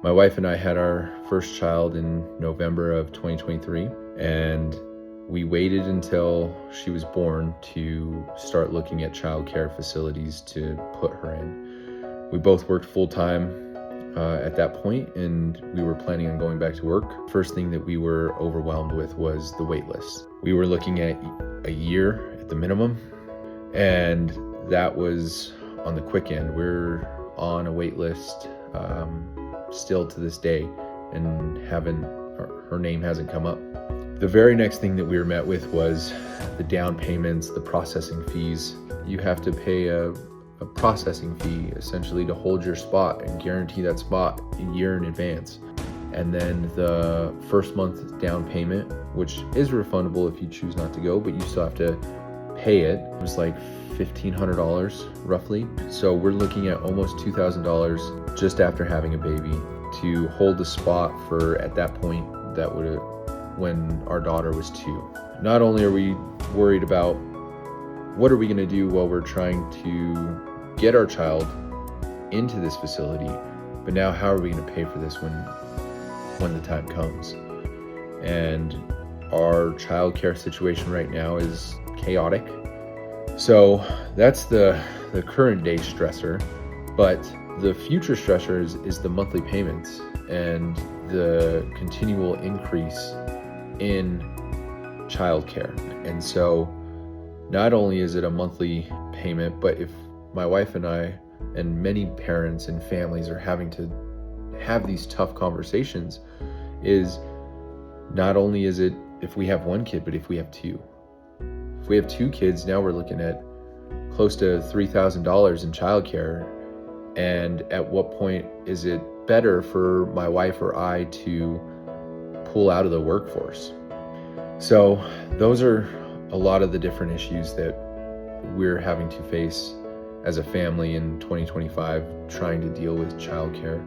My wife and I had our first child in November of 2023, and we waited until she was born to start looking at childcare facilities to put her in. We both worked full-time at that point, and we were planning on going back to work. First thing that we were overwhelmed with was the wait list. We were looking at a year at the minimum, and that was on the quick end. We're on a wait list still to this day, and her name hasn't come up. The very next thing that we were met with was the down payments, the processing fees. You have to pay a processing fee essentially to hold your spot and guarantee that spot a year in advance. And then the first month down payment, which is refundable if you choose not to go, but you still have to pay it. It was like $1,500 roughly. So we're looking at almost $2,000 just after having a baby to hold the spot for, at that point, that would have when our daughter was 2. Not only are we worried about what are we going to do while we're trying to get our child into this facility, but now how are we going to pay for this when the time comes? And our childcare situation right now is chaotic. So that's the current day stressor, but the future stressor is the monthly payments and the continual increase in childcare. And so not only is it a monthly payment, but if my wife and I and many parents and families are having to have these tough conversations, is not only is it if we have one kid, but if we have two. If we have 2 kids, now we're looking at close to $3,000 in childcare. And at what point is it better for my wife or I to pull out of the workforce? So those are a lot of the different issues that we're having to face as a family in 2025, trying to deal with childcare.